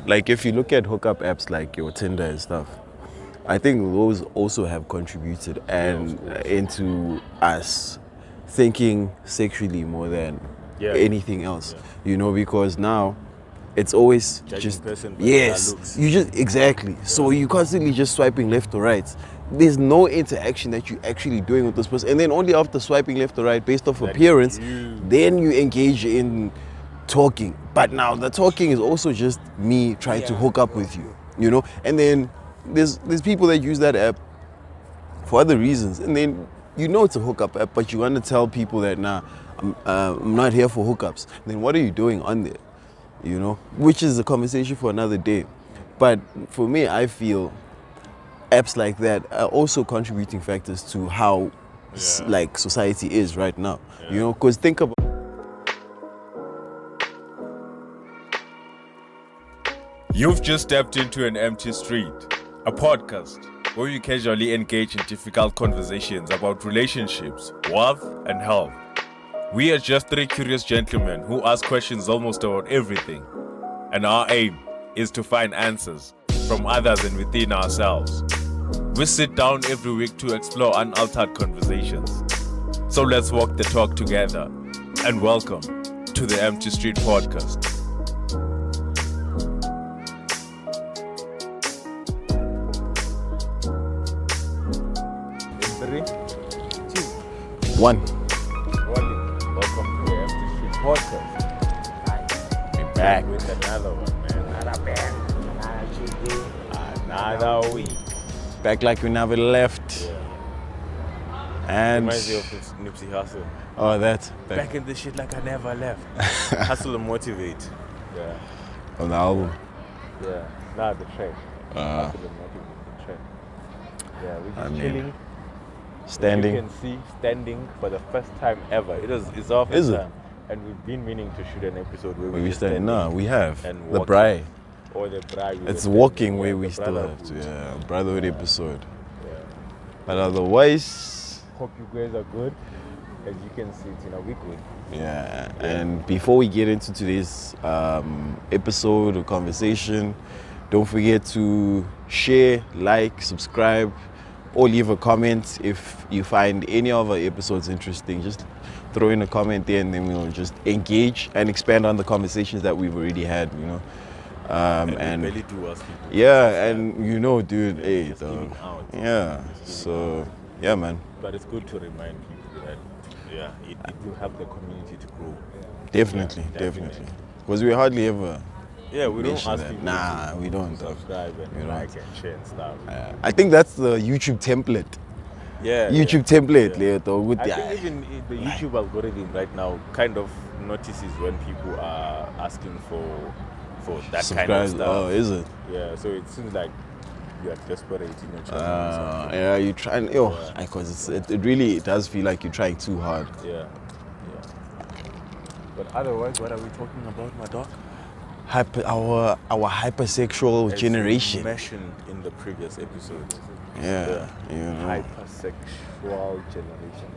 Like if you look at hookup apps like your Tinder and stuff, I think those also have contributed and into us thinking sexually more than anything else. You know, because now it's always Judging just person by their looks. you just exactly. So you constantly just swiping left or right. There's no interaction that you're actually doing with this person, and then only after swiping left or right based off appearance, then you engage in talking. But now the talking is also just me trying to hook up with you, you know. And then there's people that use that app for other reasons, and then you know it's a hookup app, but you want to tell people that I'm not here for hookups. Then what are you doing on there? You know, which is a conversation for another day. But for me, I feel apps like that are also contributing factors to how like society is right now. You know, because think about You've just stepped into An Empty Street, a podcast where you casually engage in difficult conversations about relationships, wealth, and health. We are just three curious gentlemen who ask questions almost about everything, and our aim is to find answers from others and within ourselves. We sit down every week to explore unaltered conversations. So let's walk the talk together, and welcome to the Empty Street podcast. 3, 2, one. Welcome to the Empty Street podcast. We're back. With another one, man. Another bang. Another week. Back like we never left. And Reminds me of Nipsey Hussle. oh, that Back in the shit like I never left. Hustle and motivate. Yeah. on the album. Yeah. Nah, the track. Hustle and motivate. The track. Yeah, we're just chilling. Standing. You can see standing for the first time ever. It's our first Is it? time. And we've been meaning to shoot an episode where Where we just stand. standing No, we have and the walking. braai. Or the braai. It's walking where Yeah, we the still have brotherhood. to. Yeah, brotherhood episode. Yeah. But otherwise, Hope you guys are good. As you can see, it's in a week. yeah. And before we get into today's episode or conversation, don't forget to share, like, subscribe, or leave a comment if you find any of our episodes interesting. Just throw in a comment there, and then we'll just engage and expand on the conversations that we've already had. You know. And we barely do ask people. Yeah, and you know, dude, hey, Just dog. giving out. Yeah. Just giving So, yeah, man. But it's good to remind people that it will help the community to grow. Definitely, Yeah, definitely. Because we hardly ever. Yeah, we don't mention ask that. people Nah, to we don't. Dog. subscribe We and don't. like and share and stuff. I think that's the YouTube template. Yeah. YouTube yeah. template, Yeah. later with I the think even the YouTube algorithm right now kind of notices when people are asking for that kind of stuff. Oh, is it? Yeah, so it seems like you are desperate in your channel. or something. Yeah, you trying. Because it really does feel like you're trying too hard. Yeah. But otherwise, what are we talking about, my dog? Our hypersexual As generation. you mentioned in the previous episode. Yeah, you know. Hypersexual generation.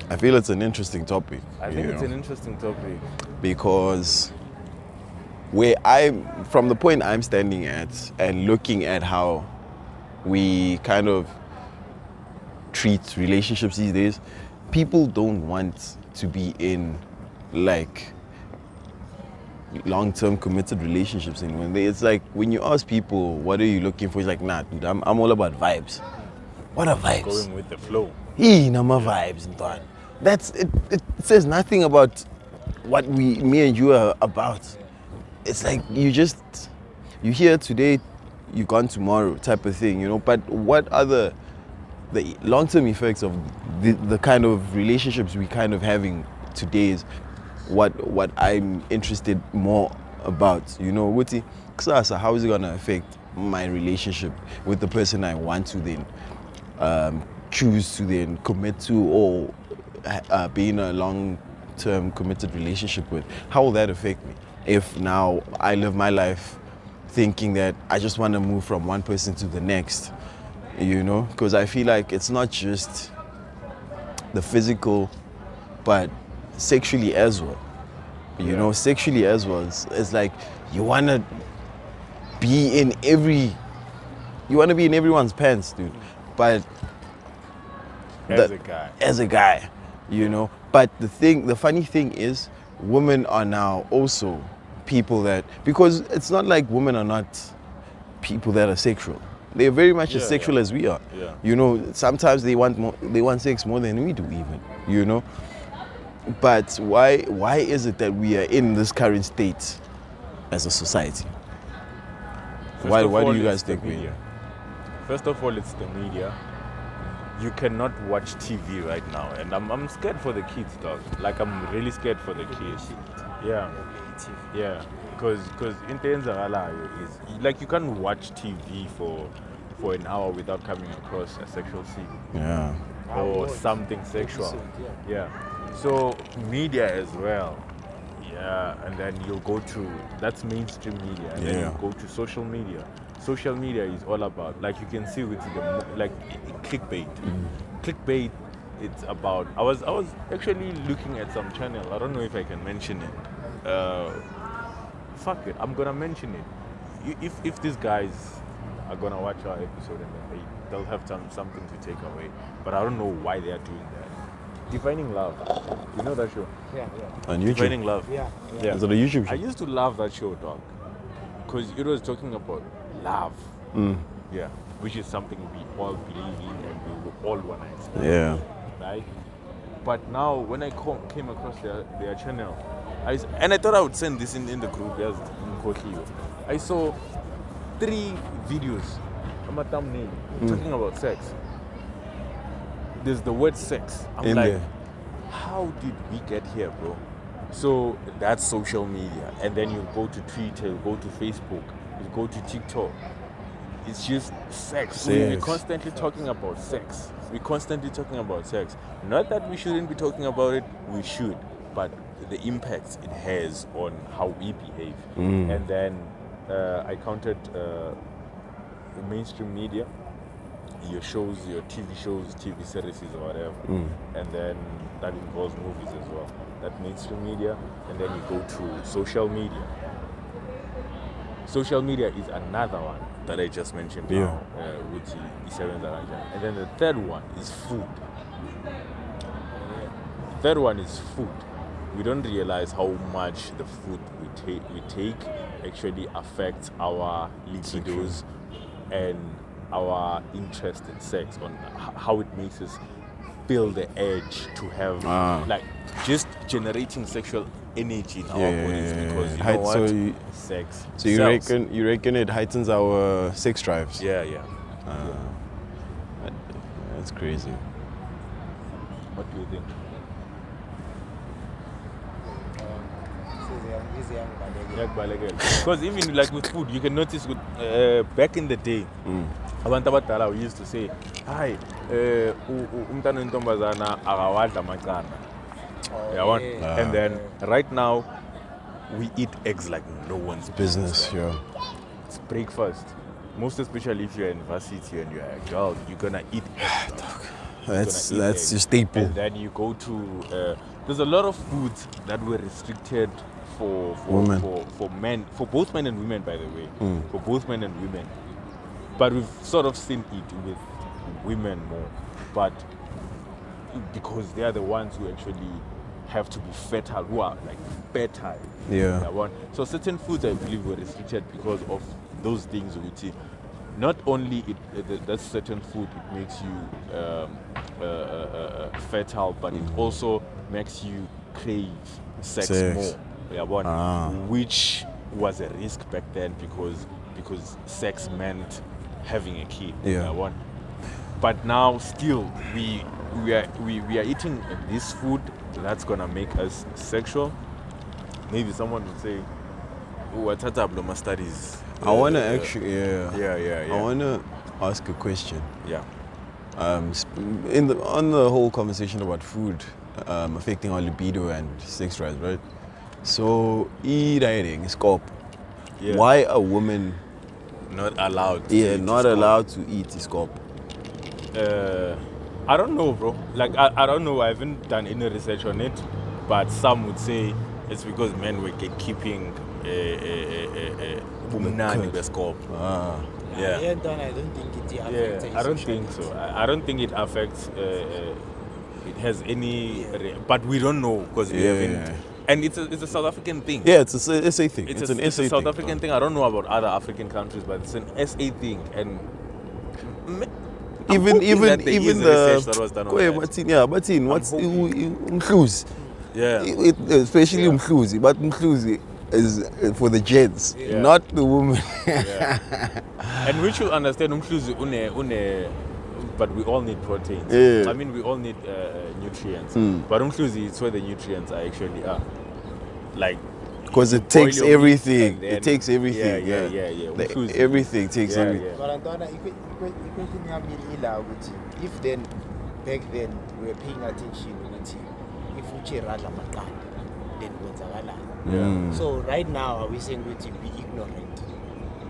I feel it's an interesting topic. I think you it's know, an interesting topic. because from the point I'm standing at and looking at how we kind of treat relationships these days, people don't want to be in like long-term committed relationships anymore. It's like when you ask people, what are you looking for? It's like, nah, dude, I'm all about vibes. What are vibes? Going with the flow. Nama vibes and that. That's it. It says nothing about what me and you are about. It's like you here today, you gone tomorrow type of thing, you know. But what are the long-term effects of the kind of relationships we kind of having today is what I'm interested more about, you know. Wuti, kusasa, how is it gonna affect my relationship with the person I want to then choose to then commit to or be in a long-term committed relationship with? How will that affect me if now I live my life thinking that I just want to move from one person to the next, you know? Because I feel like it's not just the physical, but sexually as well. You know, sexually as well. It's like you want to be in you want to be in everyone's pants, dude. But As a guy. as a guy, you know. But the funny thing is, women are now also people that, because it's not like women are not people that are sexual. They're very much as sexual as we are. Yeah. You know, sometimes they want sex more than we do even, you know. But why is it that we are in this current state as a society? Why do you guys think we? First of all, it's the media. You cannot watch TV right now, and I'm scared for the kids, dog. Like, I'm really scared for the kids. Yeah, because in Nceba is like, you can't watch TV for an hour without coming across a sexual scene. Yeah. Or something sexual. Yeah. So media as well. Yeah, and then you'll go to, that's mainstream media, and then you go to social media. Social media is all about, like, you can see with the clickbait. Clickbait, it's about, I was actually looking at some channel. I don't know if I can mention it. Fuck it, I'm gonna mention it. If these guys are gonna watch our episode, and they'll have something to take away. But I don't know why they are doing that. Defining Love. You know that show? Yeah. On YouTube. Defining Love. Yeah. Is it a YouTube show? I used to love that show, dog. Because it was talking about love. Yeah. Which is something we all believe in and we all want to experience. Yeah. Right? But now, when I came across their channel, and I thought I would send this in the group, as in Kotlio. I saw 3 videos on my thumbnail talking about sex. There's the word sex. I'm In like, there. how did we get here, bro? So that's social media. And then you go to Twitter, you go to Facebook, you go to TikTok. It's just sex. We're constantly talking about sex. We're constantly talking about sex. Not that we shouldn't be talking about it, we should. But the impact it has on how we behave. And then I counted mainstream media, your shows, your TV shows, TV series or whatever. And then that involves movies as well. That mainstream media, and then you go to social media. Social media is another one that I just mentioned now, with the Seven Daraja. And then the third one is food. Third one is food. We don't realize how much the food we take actually affects our libidos and our interest in sex, on how it makes us feel the urge to have, like, just generating sexual energy in our bodies, because you know what? Sex. So you reckon it heightens our sex drives? Yeah. That's crazy. What do you think? Because even like with food, you can notice with back in the day, abantu abadala we used to say, "Hi, umntana wentombazana akawadla amaqanda." And then right now we eat eggs like no one's Business, yeah. It's breakfast. Most especially if you're in varsity and you're a girl, you're gonna eat eggs. That's your staple. And then you go to there's a lot of foods that were restricted for Women. for men, for both men and women, by the way, for both men and women. But we've sort of seen it with women more, but because they are the ones who actually have to be fertile, who are like fertile. Yeah. So certain foods, I believe, were restricted because of those things. Which not only that certain food it makes you fertile, but it also makes you crave sex more. Which was a risk back then because sex meant having a kid. But now still we are eating this food that's gonna make us sexual. Maybe someone would say, "What are studies?" I wanna actually, yeah. I wanna ask a question. Yeah. On the whole conversation about food affecting our libido and sex drive, right? So, e-riding, scope. Yeah. Why are women Not allowed. not allowed to eat scope? I don't know, bro. Like, I don't know. I haven't done any research on it, but some would say it's because men were gatekeeping ubumnandi beskopo. Yeah. I don't think it affects. Yeah, I don't think so. I don't think it affects. It has any, but we don't know because we haven't. And it's a South African thing. Yeah, it's a SA thing. It's an a SA South thing. African thing. I don't know about other African countries, but it's an SA thing. And Even the that was done on Koye, that. but what's Mhluzi? Yeah. Especially Mhluzi, but Mhluzi is for the gents, not the women. Yeah. And we should understand Umhluzi une, but we all need proteins. Yeah. I mean, we all need nutrients. But Umhluzi, it's where the nutrients are actually are. Like, Because it boil takes your meat everything. and then- It takes everything. Yeah. Umhluzi. Everything takes everything. Yeah. But Antwana, question yami ila ukuthi if then back then we were paying attention ukuthi if uche radla maqanda then kwenzakalani. So right now are we saying ukuthi be ignorant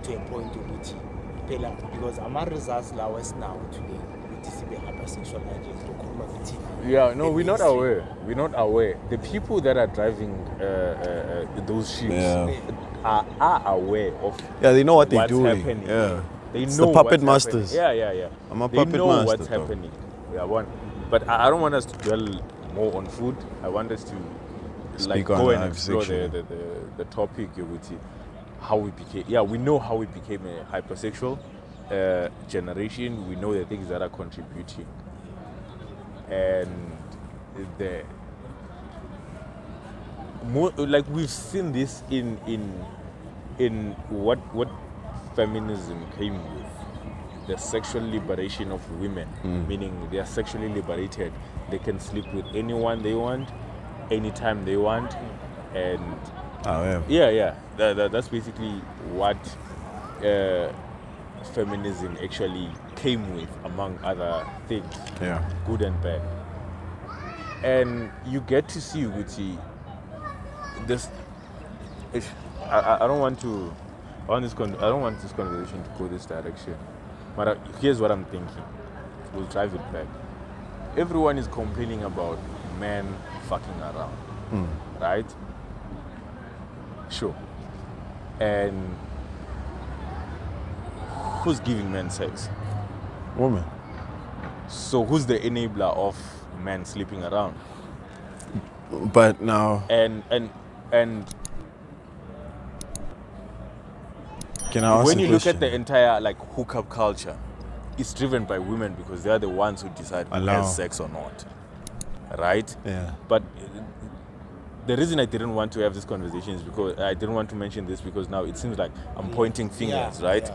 to a point ukuthi phela because ama results lawa esinawo today ukuthi sibe hypersexualized ukukhuluma ukuthi Yeah, no, we're not aware. We're not aware. The people that are driving those ships are aware of Yeah, they know what they're what's doing. happening. Yeah. They It's know the puppet what's masters. happening. Yeah. I'm a they puppet know master, what's though. happening. But I don't want us to dwell more on food. I want us to Speak go on and life explore sexually. the topic with how we became. Yeah, we know how we became a hypersexual generation. We know the things that are contributing, and the more like we've seen this in what feminism came with, the sexual liberation of women, meaning they are sexually liberated. They can sleep with anyone they want, anytime they want, and that's basically what feminism actually came with, among other things, good and bad. And you get to see Uguti, this. I don't want this conversation to go this direction, but here's what I'm thinking. We'll drive it back. Everyone is complaining about men fucking around, right? Sure. And who's giving men sex? Woman. So who's the enabler of men sleeping around? But now, And can I ask when a you look question? at the entire like hookup culture, it's driven by women because they are the ones who decide who Allow. has sex or not, right? Yeah. But the reason I didn't want to have this conversation is because I didn't want to mention this because now it seems like I'm pointing fingers, right?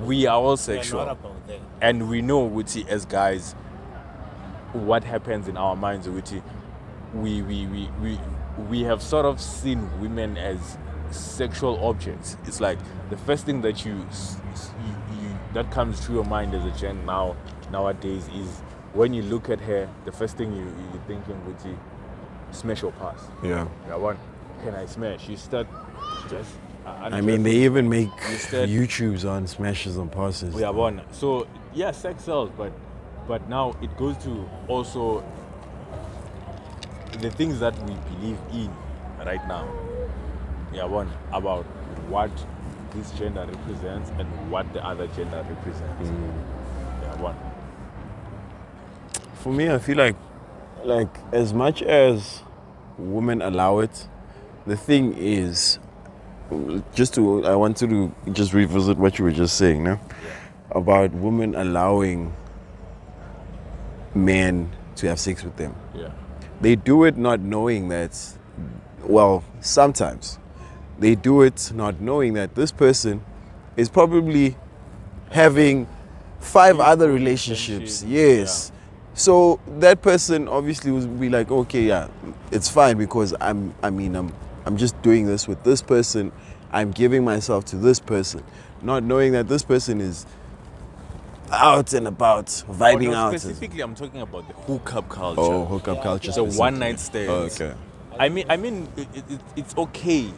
We are all sexual, not about that. and we know Wuti as guys what happens in our minds. Wuti, we have sort of seen women as sexual objects. It's like the first thing that you that comes to your mind as a gent nowadays is when you look at her, the first thing you're thinking would be smash or pass. Yeah. Yeah, one, can I smash? You start just. I mean, they even make Instead- YouTubes on smashes and passes. We are one. So yeah, sex sells, but now it goes to also the things that we believe in right now. Yeah, one about what this gender represents and what the other gender represents. Yeah, one. For me, I feel like as much as women allow it, the thing is, I wanted to just revisit what you were just saying, no? About women allowing men to have sex with them. Yeah. They do it not knowing that, well, sometimes they do it not knowing that this person is probably having 5 other relationships. Yes. So that person obviously will be like, okay, yeah, it's fine because I'm just doing this with this person. I'm giving myself to this person, not knowing that this person is out and about, vibing no, out. Specifically, I'm talking about the hookup culture. Oh, hookup culture. The specifically. one night stands. Oh, okay. I mean, it's okay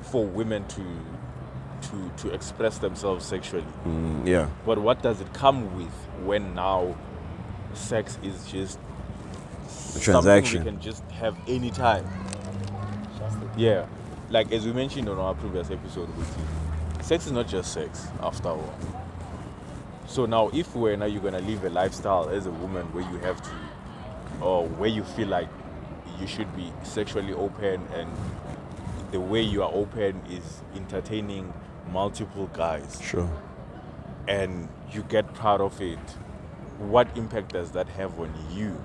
for women to express themselves sexually. Yeah. But what does it come with when now sex is just A transaction. something we can just have any time? Yeah. like as we mentioned on our previous episode with you, sex is not just sex after all. So now if you're gonna live a lifestyle as a woman where you have to, or where you feel like you should be sexually open, and the way you are open is entertaining multiple guys, Sure. and you get proud of it, what impact does that have on you,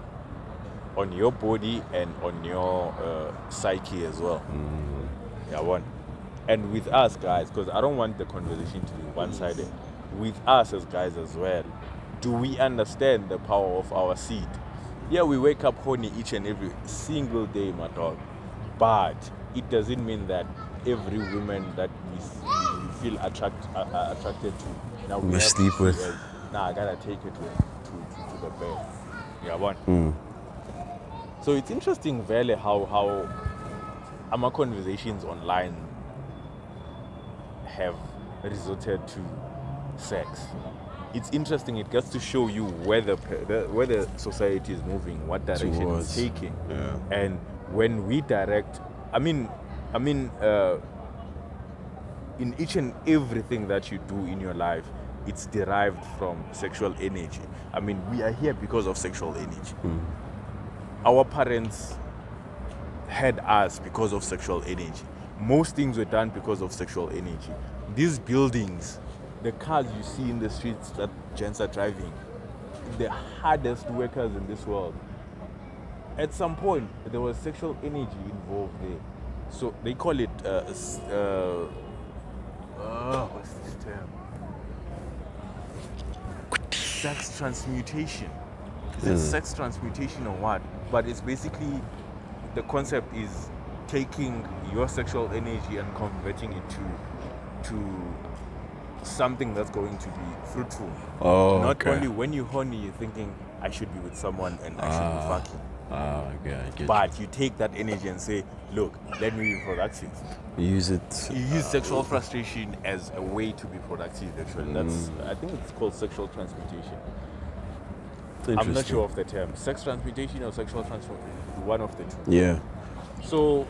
on your body, and on your psyche as well? Yeah, one. And with us guys, because I don't want the conversation to be one-sided, with us as guys as well, do we understand the power of our seed? Yeah, we wake up horny each and every single day, my dog, but it doesn't mean that every woman that we feel attracted to, now we Must have to sleep with. see as, nah, I gotta take it to the bed. Yeah, one. So it's interesting, Vele, how our conversations online have resorted to sex. It's interesting. It gets to show you where the society is moving, what direction Towards. it's taking, Yeah. and when we direct. In each and everything that you do in your life, it's derived from sexual energy. I mean, we are here because of sexual energy. Our parents had us because of sexual energy. Most things were done because of sexual energy. These buildings, the cars you see in the streets that gents are driving, the hardest workers in this world, at some point there was sexual energy involved there. So they call it what's this term? Sex transmutation. Is it sex transmutation or what? But it's basically, the concept is taking your sexual energy and converting it to something that's going to be fruitful. Oh, Not okay. only when you're horny, you're thinking, I should be with someone and I should be fucking. Okay, I get But you take that energy and say, look, let me be productive. you. Use it. You use sexual frustration as a way to be productive, actually. I think it's called sexual transmutation. I'm not Interesting. sure of the term. Sex transmutation or sexual transmutation, one of the two. Yeah. So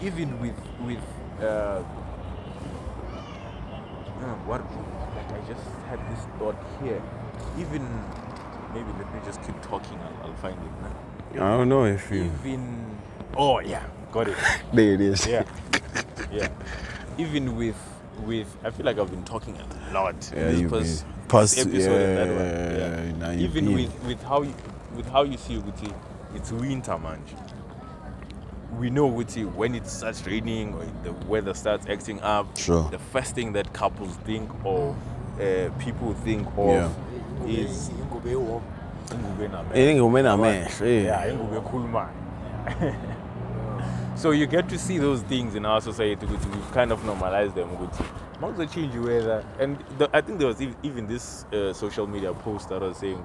even with what, like, I just had this thought here. Even, maybe let me just keep talking, I'll find it now. I don't know if you. Even, oh yeah, got it. There it is. Yeah, yeah. Even with I feel like I've been talking a lot. Yeah, in you've this been. episode and that one. Yeah. Now you've Even been. with how you see Wuti, it's winter, man. We know Wuti, when it starts raining or the weather starts acting up. Sure. The first thing that couples think of, people think of, is Anything women are man. yeah, ingobe cool man. So you get to see those things in our society. We've kind of normalized them. Not the change weather, and I think there was even this social media post that was saying,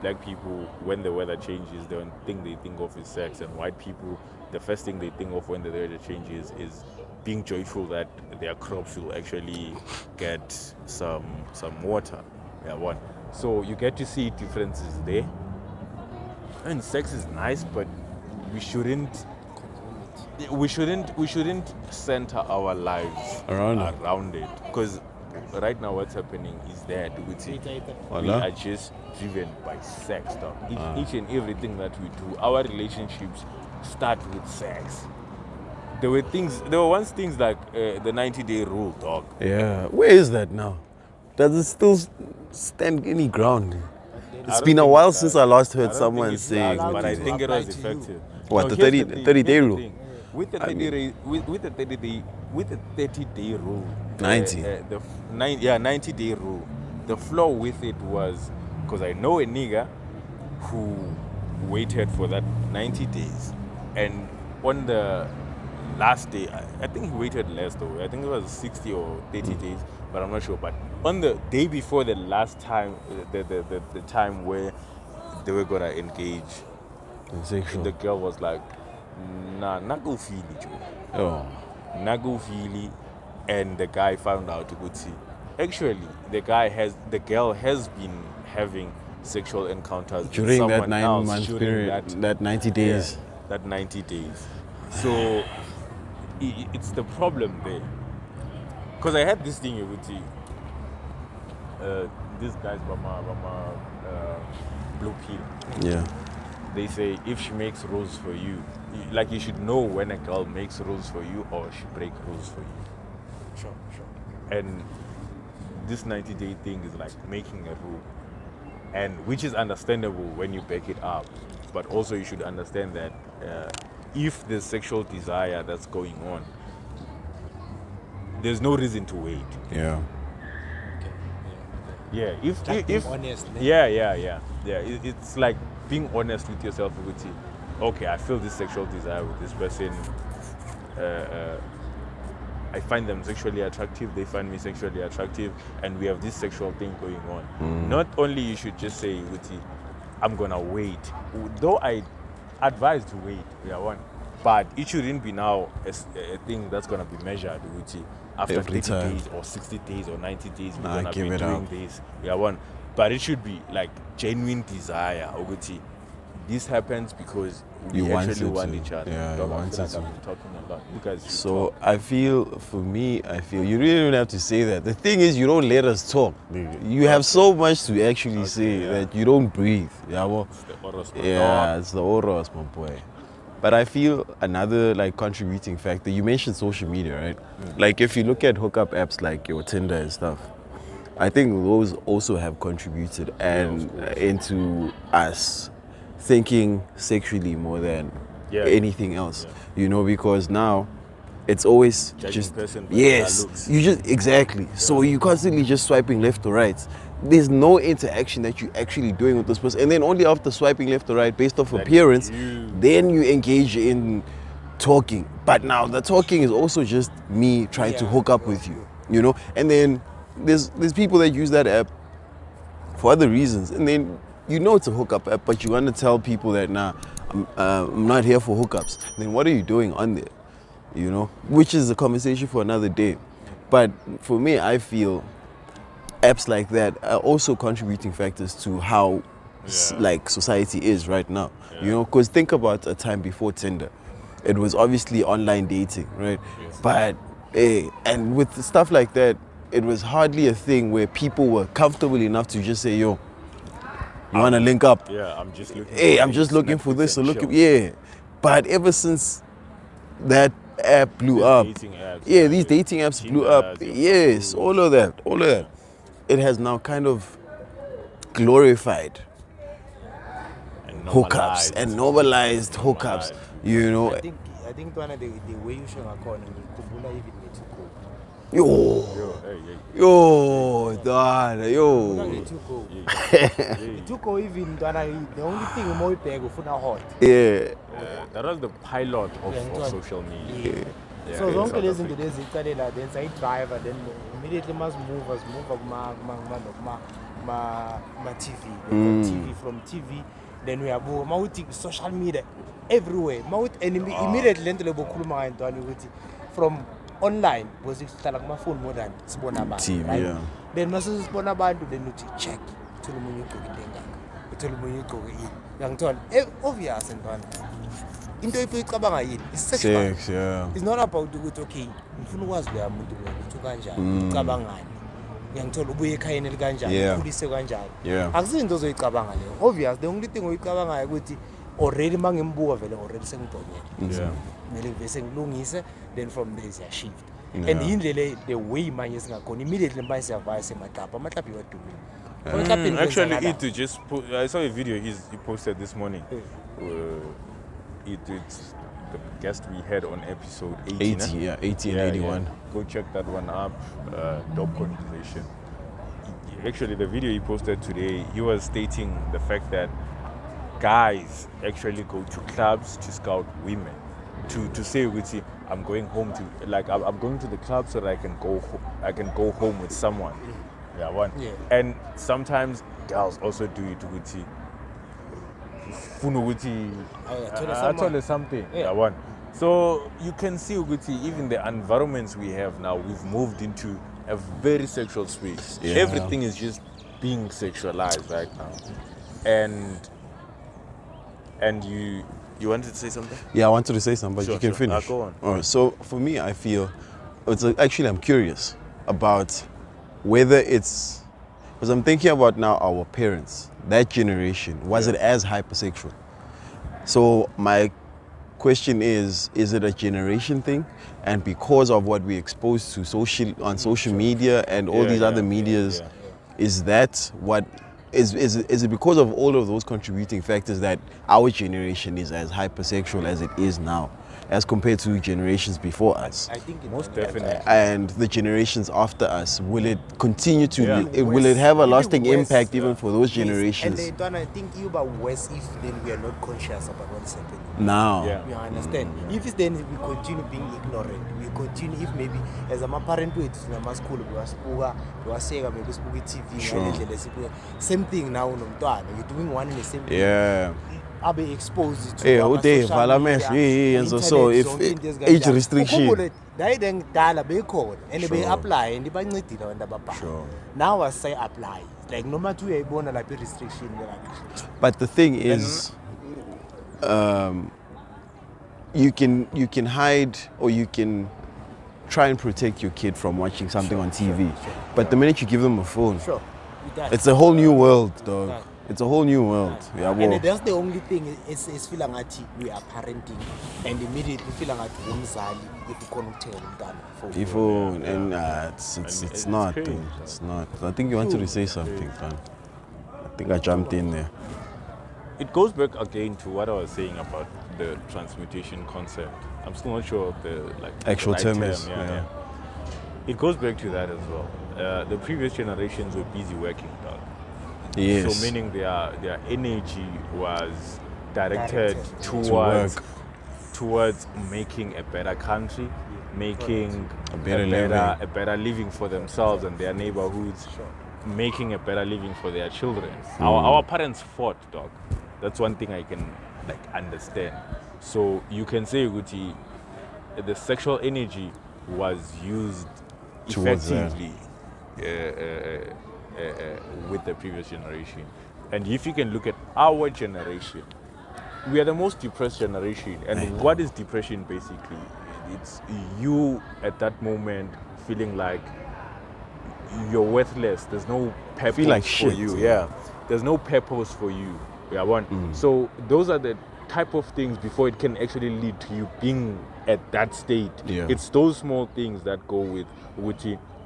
black people, when the weather changes, the one thing they think of is sex, and white people, the first thing they think of when the weather changes is being joyful that their crops will actually get some water. Yeah, one. So you get to see differences there. And sex is nice, but we shouldn't center our lives around it, because right now what's happening is that we are just driven by sex, dog. Each and everything that we do, our relationships start with sex. There were once things like the 90-day rule, dog. Yeah. Where is that now? Does it still stand any ground? It's been a while since I last heard someone saying. but I think it was effective. What, Now, the here's 30-day here's the rule? thing. With the 30-day rule, 90. 90-day rule. The flaw with it was, because I know a nigga who waited for that 90 days, and on the last day, I think he waited less though. I think it was 60 or 30 days, but I'm not sure. But on the day before the last time, the time where they were gonna engage, the girl was like, nah, not go feel it, Oh. not go feel it. And the guy found out to go see. Actually, the girl has been having sexual encounters with During that someone else 9-month during period, that 90 days. that 90 days. So it's the problem there. Because I had this thing with these guys blue pill. Yeah. They say if she makes rules for you, like you should know when a girl makes rules for you or she break rules for you. Sure. And this 90-day thing is like making a rule, and which is understandable when you back it up, but also you should understand that if there's sexual desire that's going on, there's no reason to wait. Yeah. Yeah, if honest. it's like being honest with yourself. With it. Okay, I feel this sexual desire with this person. I find them sexually attractive. They find me sexually attractive, and we have this sexual thing going on. Not only you should just say, with it, I'm gonna wait. Though I advise to wait, but it shouldn't be now a thing that's gonna be measured with it. After Every 30 time. days or 60 days or 90 days, we're Nah, gonna give be it doing up. this. But it should be like genuine desire. Oguti, this happens because we You actually wanted want to. each other. Yeah, you Dog, I wanted feel like to. I've been talking a lot. You guys should So talk. I feel you really don't have to say that. The thing is, you don't let us talk. You have so much to actually say yeah. that you don't breathe. Yeah, well, It's the Oros, my yeah, dog. it's the Oros, my boy. But I feel another like contributing factor. You mentioned social media, right? Like if you look at hookup apps like your Tinder and stuff, I think those also have contributed and into us thinking sexually more than Yeah. anything else. You know, because now it's always Judging just person by their looks. you just exactly. So you constantly just swiping left or right. There's no interaction that you're actually doing with this person, and then only after swiping left or right based off Then appearance, you- then you engage in talking. But now the talking is also just me trying to hook up with you know. And then there's people that use that app for other reasons, and then you know it's a hookup app, but you want to tell people that I'm not here for hookups. Then what are you doing on there? You know, which is a conversation for another day. But for me, I feel apps like that are also contributing factors to how like society is right now. You know, because think about a time before Tinder. It was obviously online dating, right? But and with stuff like that, it was hardly a thing where people were comfortable enough to just say, yo, you want to link up? Yeah, I'm just looking. Hey, for I'm just looking for Netflix this. So and look, chill. yeah. But ever since that app blew These up, dating apps, yeah, these dating apps blew Tinder, up. your Yes, Bumbles. all of that. It has now kind of glorified And hookups and normalized hookups. You know, I think one of the way you show a corner, Kubula even need to go. yo, dad, yo. Tuko even the only thing more big ufuna hot. Yeah, That was the pilot of Yeah, social media. Yeah, So in zonke South lezi Africa. zinto lezi icalela then sayidriver then immediately must move ma TV from TV then we are mawuthi social media everywhere and immediately lento lebokhuluma ngayo ntwana ukuthi from online because sihlala kuma phone more than sibona abantu TV, right? yeah. Then mase sibona abantu then uthi check uthola umunye ugqoke into engaka uthola umunye ugqoke ini uyangithola obvious ntwana into icabanga yini is sexual. sex, yeah. It's not about ukuthi okay ngifuna ukwazi lo muntu lo ukuthi kanjani ucabangani uyangithola ubuye ekhayeni likanjani Yeah. ukhulise kanjani Yeah. akusinto ozoyicabanga leyo obvious the only thing oyicabangayo ukuthi already mangimbuka vele already sengibhonyele Yeah. kumele bese ngilungise then from there siya shift Yeah. and indlela the way manje singakhona immediately manje siyavaya semaqapha amahlaphi wadumile Actually, it just I saw a video he posted this morning. It's the guest we had on episode 80. 80, yeah, 80 and 81. Yeah. Go check that one up. Dope conversation. Actually, the video he posted today, he was stating the fact that guys actually go to clubs to scout women. To say with you, I'm going home to I'm going to the club so that I can go home with someone. Yeah, one. Yeah. And sometimes girls also do it with you. I told her something. Yeah, one. So you can see Uguti, even the environments we have now, we've moved into a very sexual space. Yeah. Everything is just being sexualized right now. And You wanted to say something? Yeah, I wanted to say something, but Sure, you can sure. finish. Go on. All right. So for me, I feel actually I'm curious about whether it's because I'm thinking about now our parents, that generation. Was it as hypersexual? So my question is it a generation thing? And because of what we exposed to social media and all these other medias, is that what is it because of all of those contributing factors that our generation is as hypersexual as it is now, as compared to generations before us? I think Most definitely. And the generations after us, will it continue to Yeah. will it have a Even lasting worse. impact even for those Yes, generations and then I think you are worse if then we are not conscious about what's happening. now? Yeah. You understand? If it's then we continue being ignorant, we continue if maybe as a parent to it in a school we are saying maybe speak TV, Sure. same thing now you're doing one and the same thing. Yeah. I'll be exposed to Hey, our who they social valamesh, media, and so internet, if zonke into ezikanjalo. age restriction. Ukhumbule, dayideng dala bekhona and Sure. be-apply and bancedile abantu ababhala. Sure. Now I say apply. Like no matter who uyayibona lapha i-restriction like But the thing is, you can hide or you can try and protect your kid from watching something on TV. But the minute you give them a phone, sure. It does. it's a whole new world, dog. Yeah. It's a whole new world. Yeah, And well, that's the only thing is feeling like we are parenting and immediately feeling like umzali if you can't tell umntana for phone and it's it's not. crazy, Dude. It's not. I think you wanted to say something, man. I think I jumped in there. It goes back again to what I was saying about the transmutation concept. I'm still not sure of the Actual the right term is, yeah. It goes back to that as well. The previous generations were busy working, dog. Yes. So meaning their energy was directed work. towards making a better country, making A better living. a better living for themselves and their neighborhoods, making a better living for their children. Our parents fought, dog. That's one thing I can understand. So you can say, Guti, the sexual energy was used Towards that. effectively with the previous generation. And if you can look at our generation, we are the most depressed generation. And what is depression basically? It's you at that moment feeling like you're worthless. There's no purpose Feel like for shit. you. Yeah. There's no purpose for you. Yeah, one. So those are the type of things before it can actually lead to you being at that state. Yeah. It's those small things that go with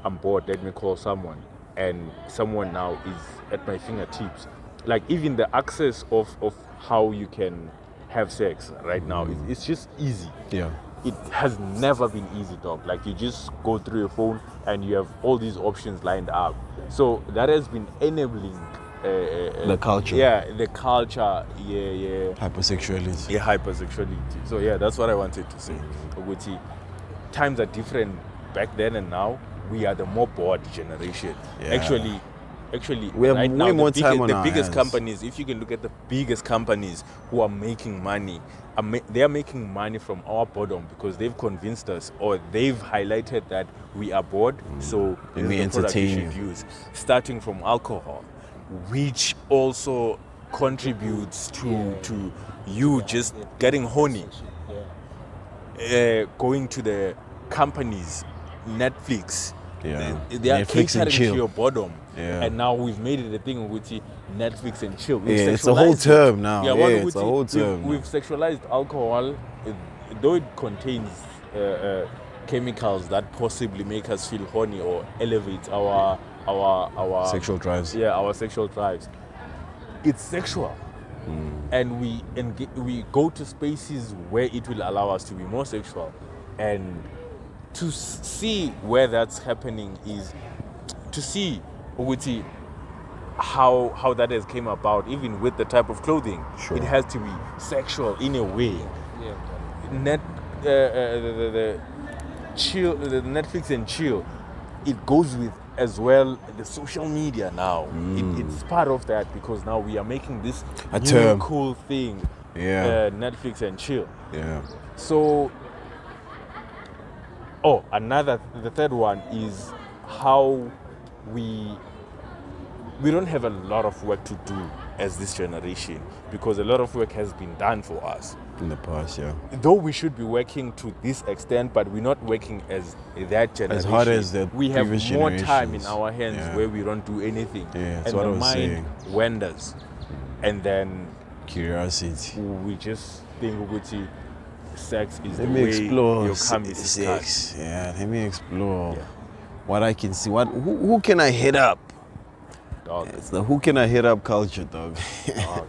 I'm bored, let me call someone. And someone now is at my fingertips. Like even the access of how you can have sex right now, it's just easy. Yeah. It has never been easy, dog. Like you just go through your phone and you have all these options lined up. So that has been enabling The culture. Yeah, the culture. Yeah. Hypersexuality. Yeah, hypersexuality. So yeah, that's what I wanted to say. Oguti, times are different back then and now. We are the more bored generation. Yeah. Actually, We have right way now, more the time on the our biggest hands. companies, if you can look at the biggest companies who are making money, they are making money from our boredom because they've convinced us or they've highlighted that we are bored, so And this we is the product you entertain should you. use. Starting from alcohol, which also contributes to you just getting horny. Going to the companies, Netflix, Yeah. they are Netflix and catering to chill. your boredom. Yeah. And now we've made it a thing with Netflix and chill. Yeah, it's a whole sexualized term it. now. Yeah, Yeah, one it's with a it. whole term We've sexualized alcohol, though it contains chemicals that possibly make us feel horny or elevate our Sexual drives. Yeah, our sexual drives. It's sexual. And we go to spaces where it will allow us to be more sexual, and to see where that's happening is to see Uguti, how that has came about, even with the type of clothing. Sure. It has to be sexual in a way. The chill, the Netflix and chill, it goes with as well the social media now. It's part of that because now we are making this A new term. cool thing. Yeah. Netflix and chill. Yeah. So, the third one is how we don't have a lot of work to do as this generation, because a lot of work has been done for us. In the past, yeah. Though we should be working to this extent, but we're not working as that generation. As hard as the we have previous more time in generations. our hands Yeah. where we don't do anything. Yeah, that's and what the I was mind saying. wanders. And then Curiosity. we just think Uguti, sex is Let the me way explore your cum is sex. Yeah, let me explore Yeah. what I can see. Who can I hit up? Dog. It's the who can I hit up culture, dog. Dog.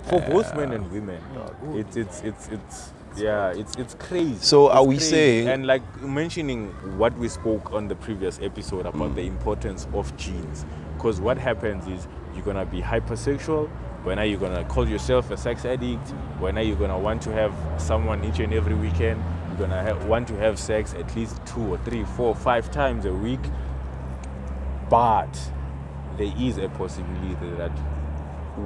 For both men and women, dog. It's crazy. So are It's we crazy. saying- and like mentioning what we spoke on the previous episode about the importance of genes, because what happens is you're gonna be hypersexual. When are you gonna call yourself a sex addict? When are you gonna want to have someone each and every weekend? You're gonna want to have sex at least 2 or 3, 4, 5 times a week. But there is a possibility that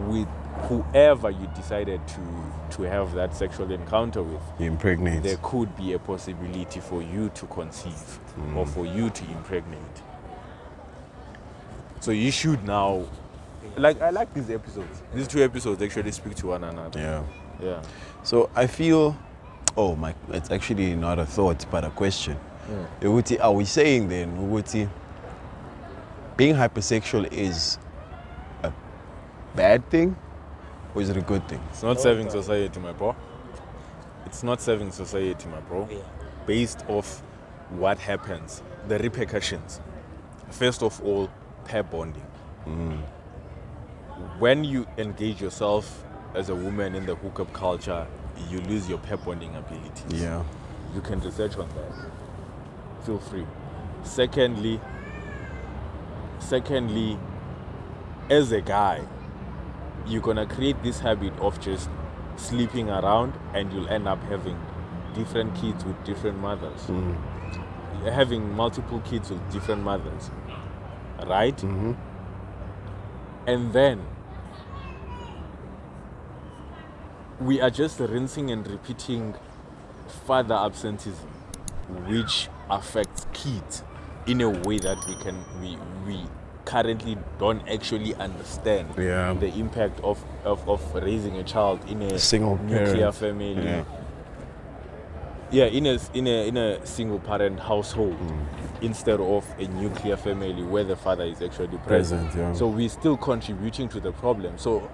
with whoever you decided to have that sexual encounter with, Impregnate. there could be a possibility for you to conceive or for you to impregnate. So you should now, like, I like these episodes. These 2 episodes actually speak to one another. Yeah. Yeah. So I feel, it's actually not a thought, but a question. Uguti, are we saying then, Uguti, being hypersexual is a bad thing or is it a good thing? It's not serving society, my bro. It's not serving society, my bro. Yeah. Based off what happens, the repercussions. First of all, pair bonding. When you engage yourself as a woman in the hookup culture, you lose your pair bonding abilities. Yeah. You can research on that. Feel free. Secondly, as a guy, you're gonna create this habit of just sleeping around, and you'll end up having different kids with different mothers. Having multiple kids with different mothers. Right? And then we are just rinsing and repeating father absenteeism, which affects kids in a way that we currently don't actually understand Yeah. the impact of raising a child in a Single nuclear parent. family. Yeah, in a single parent household instead of a nuclear family where the father is actually present. Present, yeah. So we're still contributing to the problem. So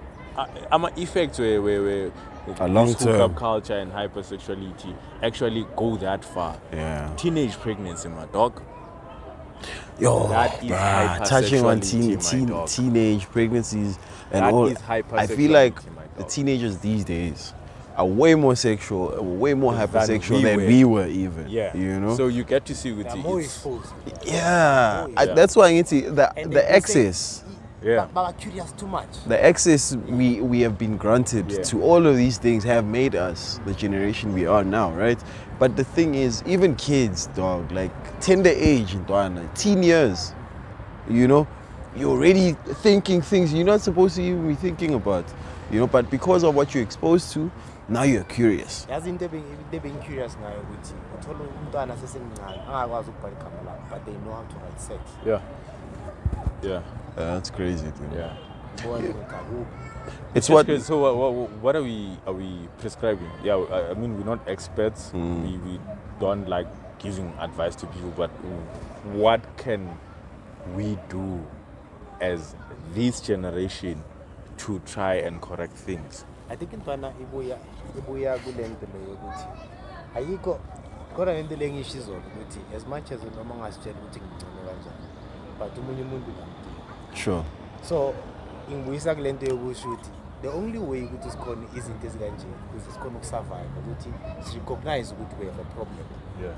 effects where A long this term. hookup culture and hypersexuality actually go that far. Yeah. Teenage pregnancy, my dog. Yo, That is touching on hypersexuality, my dog. teenage pregnancies and That all. is I feel like hypersexuality, my the dog. teenagers these days are way more sexual, way more hypersexual we than were. we were even. Yeah. You know? So you get to see with They're it. more it's- exposed. yeah. Yeah. That's why I need to, And the they access. Yeah. But are curious too much. The access we have been granted Yeah. to all of these things have made us the generation we are now, right? But the thing is, even kids, dog, like tender age, teen years, you know, you're already thinking things you're not supposed to even be thinking about, you know, but because of what you're exposed to, now you're curious. Yazi into being curious ngayo ukuthi uthola umntwana sesemncane angakwazi ukubhala igama lakhe, but they know how to write sex. Yeah. Yeah. That's crazy, dude. Yeah. Bona ukuthi It's Just what. crazy. So what are we prescribing? Yeah, I mean, we're not experts. We don't like giving advice to people, but what can we do as this generation to try and correct things? I think intwana ibuya kule nto leyo ukuthi ayikho kodwa lento le ngisho izona ukuthi as much as noma ngasitshela ukuthi ngicine kanjani, but umunye umuntu ukamdinga. Sure. So ngibuyisa kule nto yokusho ukuthi the only way ukuthi sikhona izinto ezikanje ukuze sikhona ukusurvive ukuthi recognize ukuthi we have a problem. Yeah.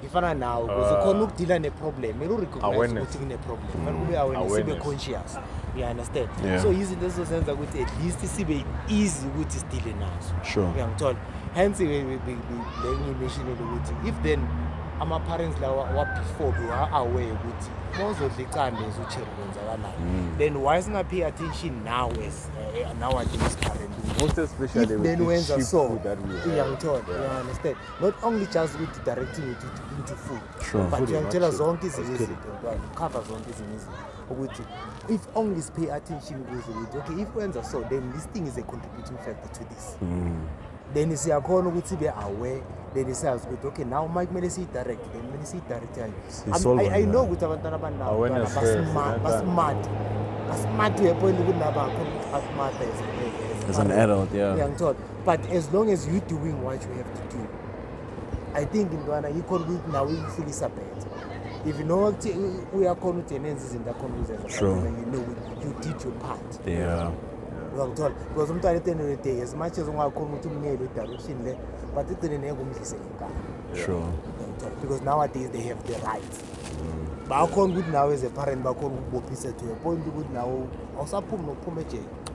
Ifana nawo ukuze khona ukudila ne-problem mele urecognize Awareness. ukuthi kune-problem fanele ube awareness sibe Awareness. conscious, you understand. Yeah. So izinto ezizosenza ukuthi at least sibe easy ukuthi sidile nazo. Sure. Uyangithola. Hence le ngiyimishini ukuthi if then ama-parents lawa wa-before were aware ukuthi mawuzodla icanda uzucheri kwenzakalani, then why singapay attention now as nowadays parent? Most especially If with then the wenza cheap so, food that we have. uyangithola, you understand. Not only just with directing it into food, Sure. but Food is uyangithola not cheap. zonke izinto I was kidding. izinto, cover zonke izinto izinto. If only pay attention goes okay, if friends are so, then this thing is a contributing factor to this. Then you see a corner would be aware, then you say, okay, now Mike may see direct, then may see direct. I know with our now, but smart to a point you wouldn't have smart as an adult, young child. But as long as you're doing what you have to do, I think in Ghana you can do it now, you feel it's a bad. If you know we are tendencies in the conversation, sure. You know you did your part. Yeah. Because sometimes at the end of the day, as much as I come to me with direction, but it didn't have to say sure. Because nowadays they have the rights. But I can't good now as a parent, but I can't go to a point good now. Also,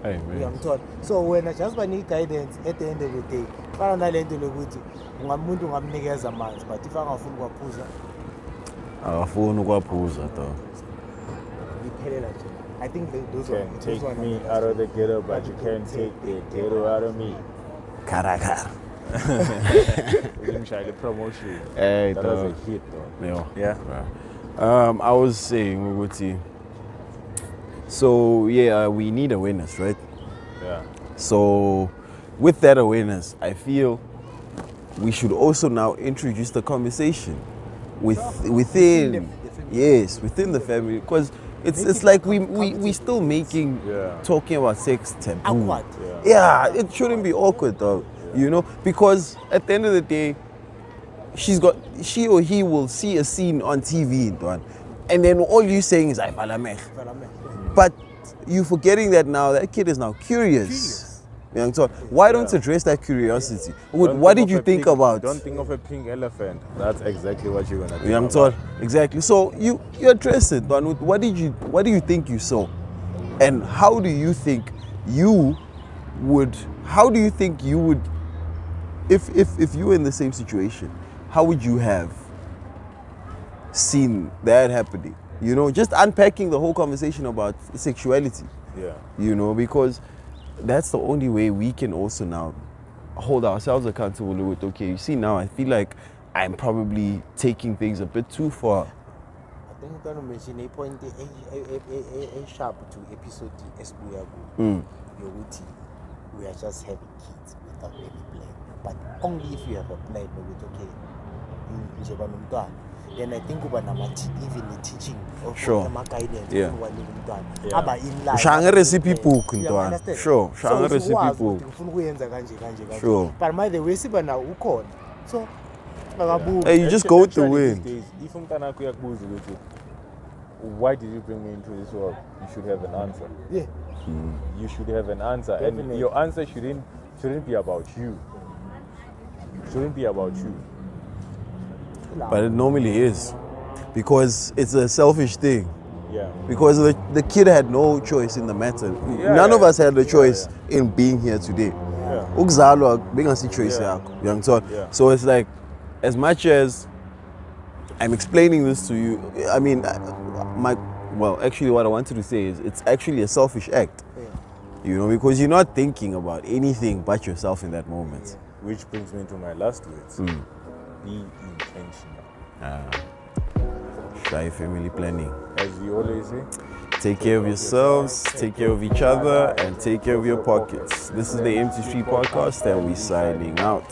Hey, man. So when I just need guidance at the end of the day, but if I think those take me out of the ghetto, but you can't take the ghetto out of me. Karakar. Promotion. Hey, that was a hit, though. Yeah. I was saying, Uguti. So we need awareness, right? Yeah. So with that awareness, I feel we should also now introduce the conversation within the family, because it's like we still making talking about sex taboo. Awkward. Yeah, it shouldn't be awkward though, you know, because at the end of the day, she or he will see a scene on TV, and then all you saying is I falamech. But you forgetting that now that kid is now curious. So why don't address that curiosity? What did you think about? Don't think of a pink elephant. That's exactly what you're gonna do. Young Todd, exactly. So you address it, but what do you think you saw? And how do you think you would if you were in the same situation, how would you have seen that happening? You know, just unpacking the whole conversation about sexuality. Yeah. You know, because that's the only way we can also now hold ourselves accountable with, okay, you see now I feel like I'm probably taking things a bit too far. I think I'm going to mention a point a sharp to episode we are just having kids without any plan. But only if you have a plan with okay. Then I think about even the teaching of guidance. Yeah. About in life. Shanga recipe book, sure. Shanga recipe book. Sure. But my the way now ukon. So hey, you just go with the wind. If why did you bring me into this world? You should have an answer. Yeah. You should have an answer. Definitely. And your answer shouldn't be about you. Shouldn't be about you. But it normally is, because it's a selfish thing. Yeah. Because the kid had no choice in the matter. None of us had the choice in being here today. Ukuzalwa being a situation, young son. So it's like, as much as I'm explaining this to you, I mean, actually, what I wanted to say is it's actually a selfish act. You know, because you're not thinking about anything but yourself in that moment. Which brings me to my last words. Be intentional. Shy family planning. As we always say, take care of yourselves, take care of each other, and take care of your pockets. This is the Empty Street Podcast, and we're signing out.